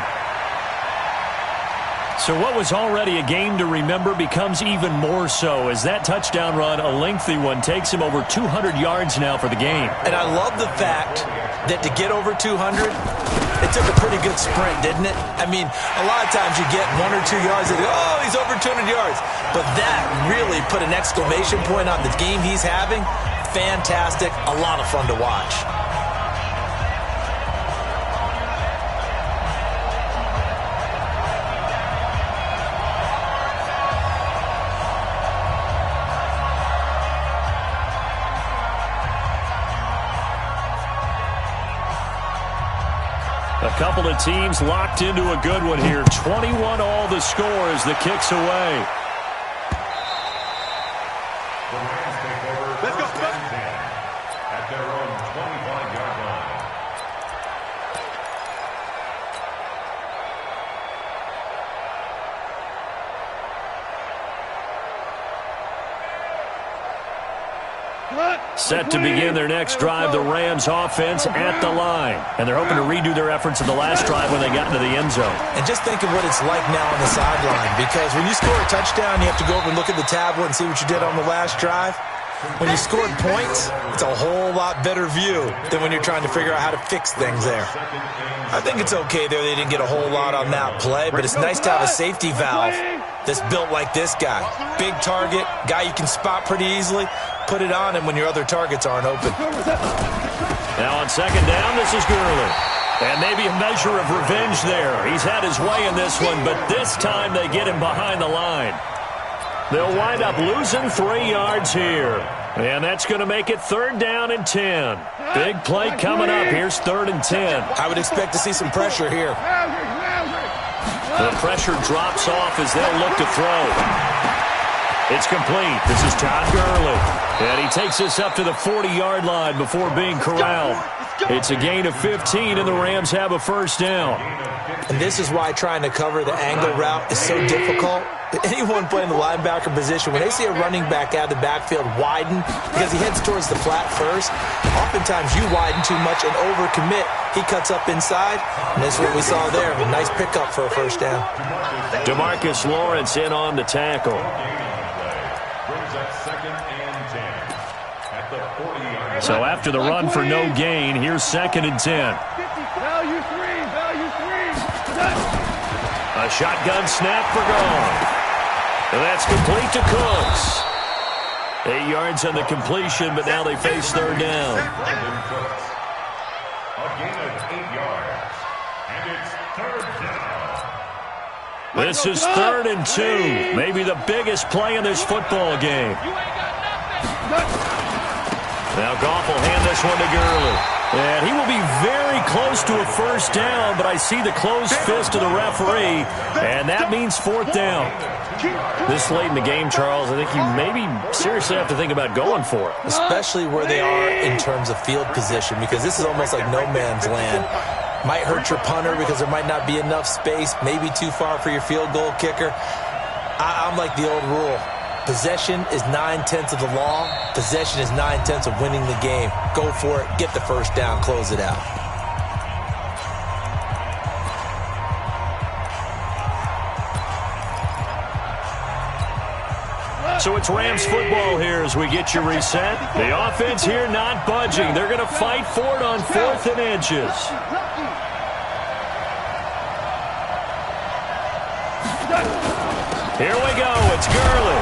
So what was already a game to remember becomes even more so as that touchdown run, a lengthy one, takes him over 200 yards now for the game. And I love the fact that to get over 200, it took a pretty good sprint, didn't it? I mean, a lot of times you get 1 or 2 yards and oh, he's over 200 yards. But that really put an exclamation point on the game he's having. Fantastic, a lot of fun to watch. A couple of teams locked into a good one here. 21 all the score as the kick's away. The Rams take over. Let's go. At their own 25-yard line. Set to begin their next drive, the Rams offense at the line. And they're hoping to redo their efforts in the last drive when they got into the end zone. And just think of what it's like now on the sideline, because when you score a touchdown, you have to go over and look at the tablet and see what you did on the last drive. When you scored points, it's a whole lot better view than when you're trying to figure out how to fix things there. I think it's okay there. They didn't get a whole lot on that play, but it's nice to have a safety valve that's built like this guy. Big target, guy you can spot pretty easily. Put it on him when your other targets aren't open. Now on second down, this is Gurley. And maybe a measure of revenge there. He's had his way in this one, but this time they get him behind the line. They'll wind up losing 3 yards here. And that's going to make it 3rd down and 10. Big play coming up. Here's 3rd and 10. I would expect to see some pressure here. The pressure drops off as they'll look to throw. It's complete. This is Todd Gurley. And he takes this up to the 40-yard line before being corralled. It's a gain of 15, and the Rams have a first down. And this is why trying to cover the angle route is so difficult. Anyone playing the linebacker position, when they see a running back out of the backfield widen because he heads towards the flat first, oftentimes you widen too much and overcommit. He cuts up inside, and this is what we saw there. A nice pickup for a first down. DeMarcus Lawrence in on the tackle. So after the run for no gain, here's 2nd and 10. Value three. A shotgun snap for gone. And that's complete to Cooks. 8 yards on the completion, but now they face 3rd down. A gain of 8 yards. And it's 3rd down. This is 3rd and 2. Maybe the biggest play in this football game. Now Goff will hand this one to Gurley. And he will be very close to a first down, but I see the closed fist of the referee, and that means 4th down. This late in the game, Charles, I think you maybe seriously have to think about going for it. Especially where they are in terms of field position, because this is almost like no man's land. Might hurt your punter because there might not be enough space, maybe too far for your field goal kicker. I'm like the old rule. Possession is 9/10 of the law. Possession is 9/10 of winning the game. Go for it. Get the first down. Close it out. So it's Rams football here as we get you reset. The offense here not budging. They're going to fight for it on 4th and inches. Here we go. It's Gurley.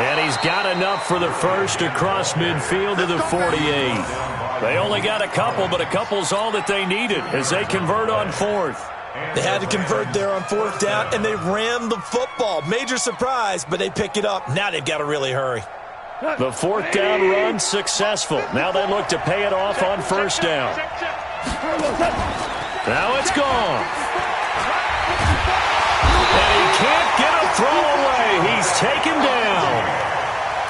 And he's got enough for the first across midfield to the 48. They only got a couple, but a couple's all that they needed as they convert on 4th. They had to convert there on 4th down, and they ran the football. Major surprise, but they pick it up. Now they've got to really hurry. The 4th down run successful. Now they look to pay it off on 1st down. Now it's gone. And he can't get a throw away. He's taken down.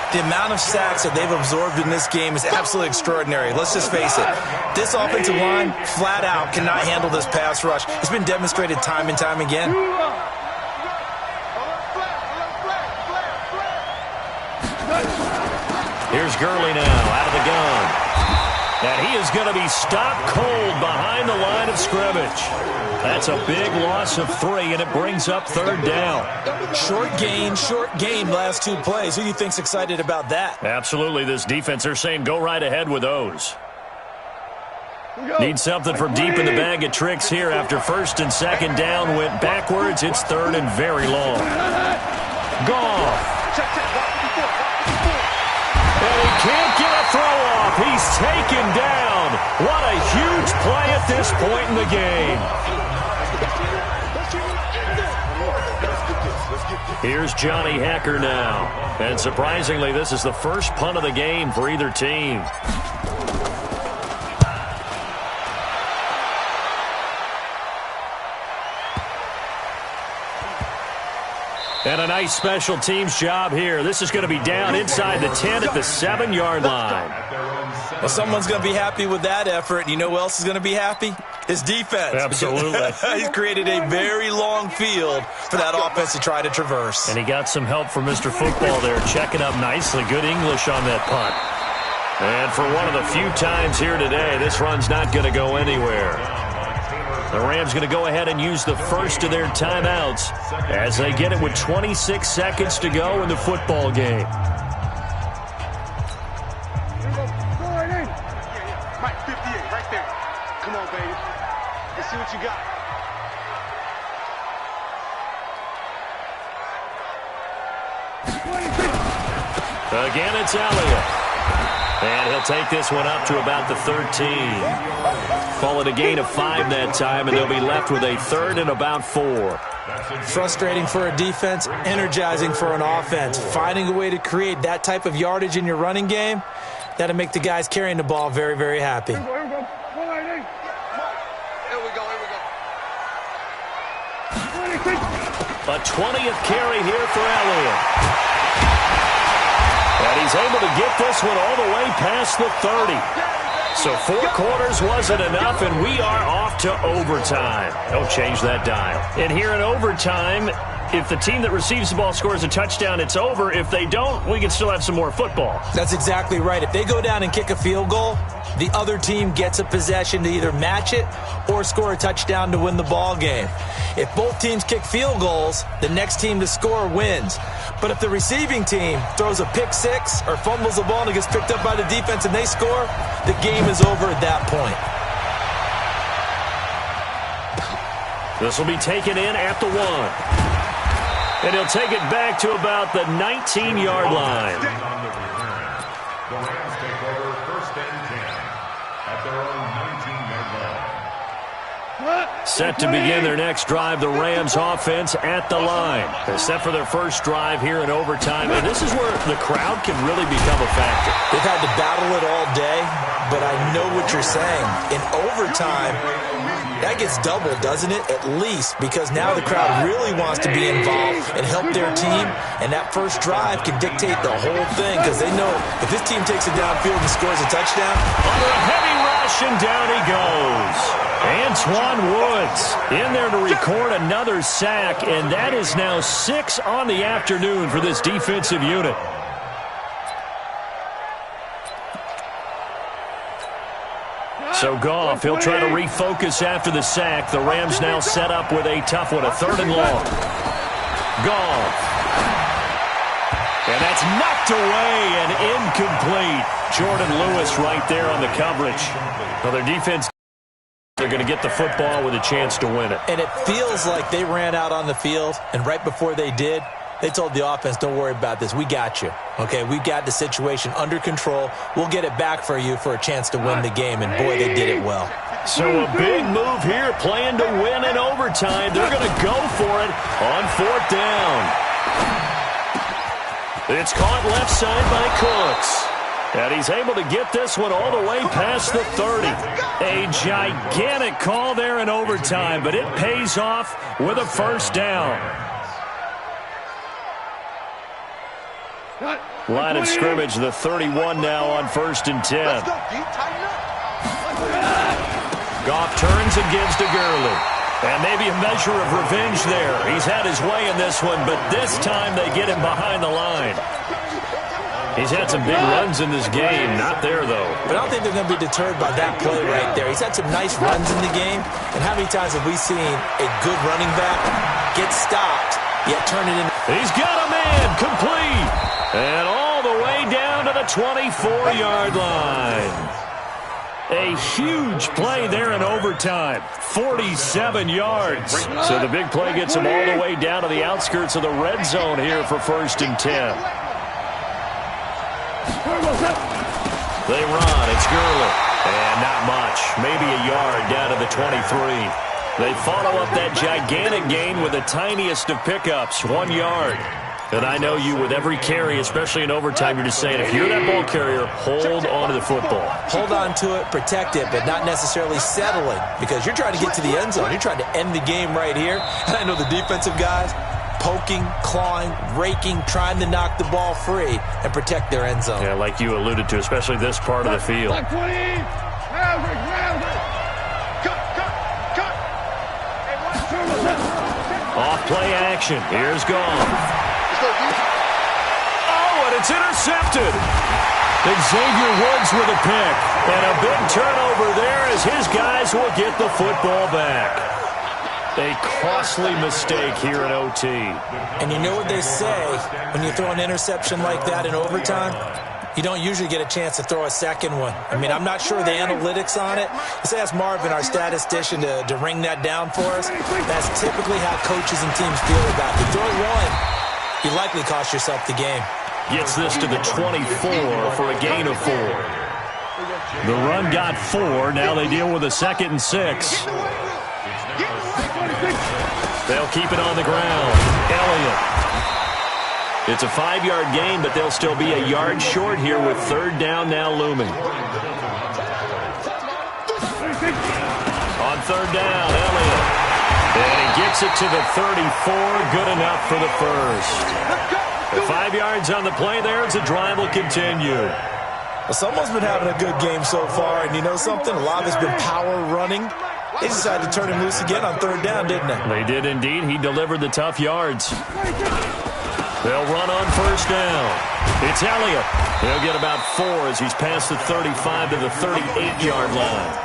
The amount of sacks that they've absorbed in this game is absolutely extraordinary. Let's just face it. This offensive line, flat out, cannot handle this pass rush. It's been demonstrated time and time again. Here's Gurley now out of the gun. And he is going to be stopped cold behind the line of scrimmage. That's a big loss of 3, and it brings up 3rd down. Short gain last 2 plays. Who do you think's excited about that? Absolutely. This defense, they're saying go right ahead with those. Need something from deep in the bag of tricks here after 1st and 2nd down went backwards. It's 3rd and very long. Goff. And he can't get a throw off. He's taken down. What a huge play at this point in the game. Here's Johnny Hacker now. And surprisingly, this is the first punt of the game for either team. And a nice special teams job here. This is going to be down inside the 10 at the 7-yard line. Well, someone's going to be happy with that effort. And you know who else is going to be happy? His defense. Absolutely. He's created a very long field for that offense to try to traverse. And he got some help from Mr. Football there, checking up nicely. Good English on that punt. And for one of the few times here today, this run's not going to go anywhere. The Rams going to go ahead and use the first of their timeouts as they get it with 26 seconds to go in the football game. Mike, 58, right there. Come on, baby. Let's see what you got. Again, it's Elliott. And he'll take this one up to about the 13. Call it a gain of 5 that time, and they'll be left with a 3rd and about 4. Frustrating for a defense, energizing for an offense. Finding a way to create that type of yardage in your running game, that'll make the guys carrying the ball very, very happy. Here we go. A 20th carry here for Elliott. And he's able to get this one all the way past the 30. So 4 quarters wasn't enough, and we are off to overtime. Don't change that dial. And here in overtime, if the team that receives the ball scores a touchdown, it's over. If they don't, we can still have some more football. That's exactly right. If they go down and kick a field goal, the other team gets a possession to either match it or score a touchdown to win the ball game. If both teams kick field goals, the next team to score wins. But if the receiving team throws a pick 6 or fumbles the ball and it gets picked up by the defense and they score, the game is over at that point. This will be taken in at the 1. And he'll take it back to about the 19-yard line. The Rams take over 1st and 10 at their own 19-yard line. Set to begin their next drive, the Rams offense at the line. They're set for their first drive here in overtime, and this is where the crowd can really become a factor. They've had to battle it all day, but I know what you're saying. In overtime, that gets doubled, doesn't it? At least, because now the crowd really wants to be involved and help their team, and that first drive can dictate the whole thing, because they know if this team takes it downfield and scores a touchdown, under a heavy rush, and down he goes. Antoine Woods in there to record another sack, and that is now 6 on the afternoon for this defensive unit. So Goff, he'll try to refocus after the sack. The Rams now set up with a tough one, a 3rd and long. Goff. And that's knocked away and incomplete. Jordan Lewis right there on the coverage. Well, their defense, they're going to get the football with a chance to win it. And it feels like they ran out on the field, and right before they did, they told the offense, don't worry about this. We got you. Okay, we got the situation under control. We'll get it back for you for a chance to win the game. And, boy, they did it well. So a big move here, playing to win in overtime. They're going to go for it on 4th down. It's caught left side by Cooks. And he's able to get this one all the way past the 30. A gigantic call there in overtime, but it pays off with a first down. Line of scrimmage, the 31 now on 1st and 10. Goff turns and gives to Gurley. And maybe a measure of revenge there. He's had his way in this one, but this time they get him behind the line. He's had some big runs in this game. Not there, though. But I don't think they're going to be deterred by that play right there. He's had some nice runs in the game. And how many times have we seen a good running back get stopped, yet turn it in? He's got a man complete. And all the way down to the 24-yard line. A huge play there in overtime. 47 yards. So the big play gets him all the way down to the outskirts of the red zone here for 1st and 10. They run. It's Gurley. And not much. Maybe a yard down to the 23. They follow up that gigantic gain with the tiniest of pickups, 1 yard. And I know you, with every carry, especially in overtime, you're just saying, if you're that ball carrier, hold on to the football. Hold on to it, protect it, but not necessarily settling, because you're trying to get to the end zone. You're trying to end the game right here. And I know the defensive guys poking, clawing, raking, trying to knock the ball free and protect their end zone. Yeah, like you alluded to, especially this part of the field. Off play action. Here's Goff. Oh, and it's intercepted. Xavier Woods with a pick. And a big turnover there as his guys will get the football back. A costly mistake here in OT. And you know what they say, when you throw an interception like that in overtime, you don't usually get a chance to throw a second one. I mean, I'm not sure the analytics on it. Let's ask Marvin, our statistician, to ring that down for us. That's typically how coaches and teams feel about it. You throw one, you likely cost yourself the game. Gets this to the 24 for a gain of 4. The run got 4. Now they deal with a 2nd and 6. They'll keep it on the ground. Elliott. It's a 5-yard gain, but they'll still be a yard short here with 3rd down now looming. On 3rd down, Elliott. And he gets it to the 34. Good enough for the first. The 5 yards on the play there as the drive will continue. Well, someone's been having a good game so far, and you know something? A lot of it's been power running. They decided to turn him loose again on 3rd down, didn't they? They did indeed. He delivered the tough yards. They'll run on 1st down. It's Elliott. He'll get about 4 as he's past the 35 to the 38-yard line.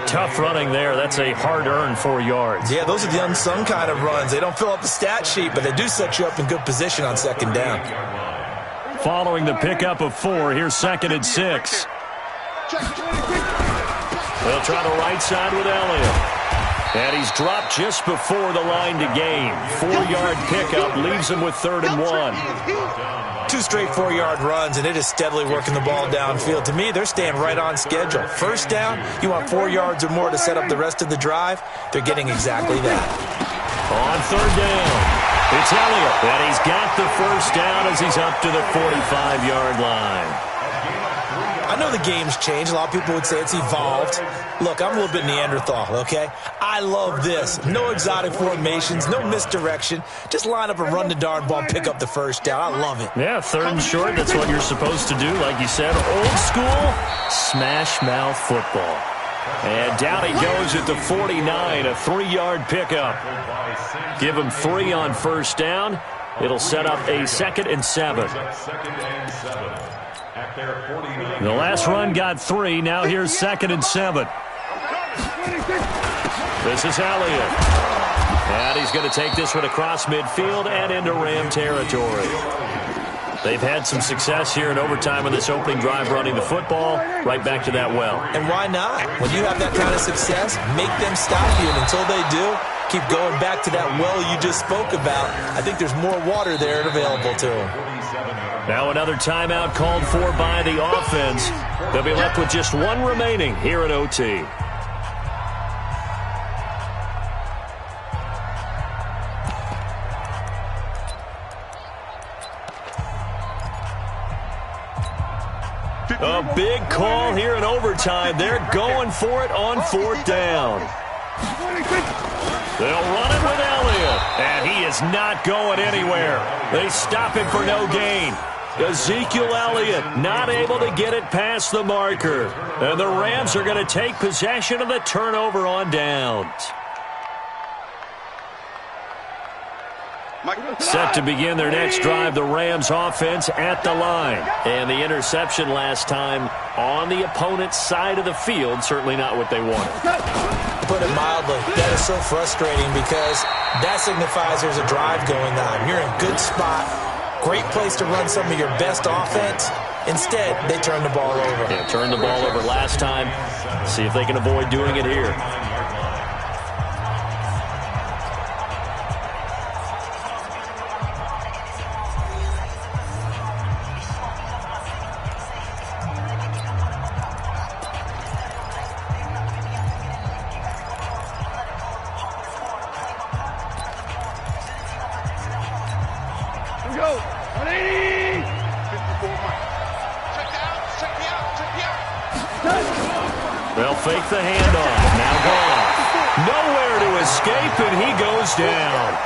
Tough running there. That's a hard-earned 4 yards. Yeah, those are the unsung kind of runs. They don't fill up the stat sheet, but they do set you up in good position on 2nd down. Following the pickup of 4, here's 2nd and 6. They'll try the right side with Elliott. And he's dropped just before the line to gain. 4-yard pickup leaves him with 3rd and 1. 2 straight 4-yard runs, and it is steadily working the ball downfield. To me, they're staying right on schedule. 1st down, you want 4 yards or more to set up the rest of the drive. They're getting exactly that. On 3rd down, it's Elliott. And he's got the 1st down as he's up to the 45-yard line. I know the game's changed. A lot of people would say it's evolved. Look, I'm a little bit Neanderthal, okay? I love this. No exotic formations, no misdirection. Just line up and run the darn ball and pick up the 1st down. I love it. Yeah, 3rd and short, that's what you're supposed to do. Like you said, old school, smash mouth football. And down he goes at the 49, a 3-yard pickup. Give him 3 on 1st down. It'll set up a 2nd and 7. The last run got 3. Now here's 2nd and 7. This is Elliott. And he's going to take this one across midfield and into Ram territory. They've had some success here in overtime in this opening drive running the football right back to that well. And why not? When you have that kind of success, make them stop you. And until they do, keep going back to that well you just spoke about. I think there's more water there available to them. Now another timeout called for by the offense. They'll be left with just one remaining here at OT. A big call here in overtime. They're going for it on fourth down. They'll run it with Elliott, and he is not going anywhere. They stop him for no gain. Ezekiel Elliott not able to get it past the marker. And the Rams are going to take possession of the turnover on downs. Set to begin their next drive, the Rams offense at the line. And the interception last time on the opponent's side of the field, certainly not what they wanted. Put it mildly, that is so frustrating because that signifies there's a drive going on. You're in a good spot, great place to run some of your best offense. Instead, they turn the ball over. Yeah, turned the ball over last time. See if they can avoid doing it here. They'll fake the handoff. Now gone. Nowhere to escape, and he goes down.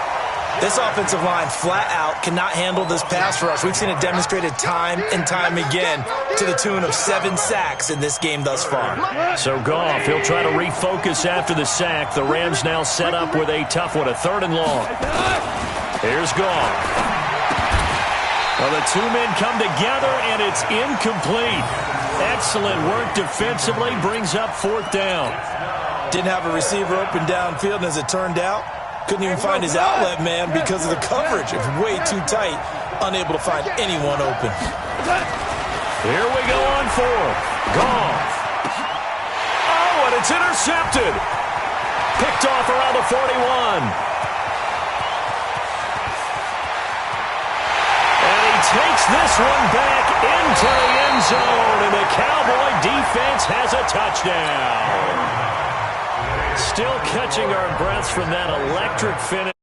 This offensive line flat out cannot handle this pass rush. We've seen it demonstrated time and time again to the tune of 7 sacks in this game thus far. So Goff, he'll try to refocus after the sack. The Rams now set up with a tough one, a 3rd and long. Here's Goff. Well, the two men come together, and it's incomplete. Excellent work defensively, brings up 4th down. Didn't have a receiver open downfield, and as it turned out, couldn't even find his outlet man because of the coverage. It's way too tight, unable to find anyone open. Here we go on 4th. Goff. Oh, and it's intercepted. Picked off around the 41. Takes this one back into the end zone, and the Cowboy defense has a touchdown. Still catching our breaths from that electric finish.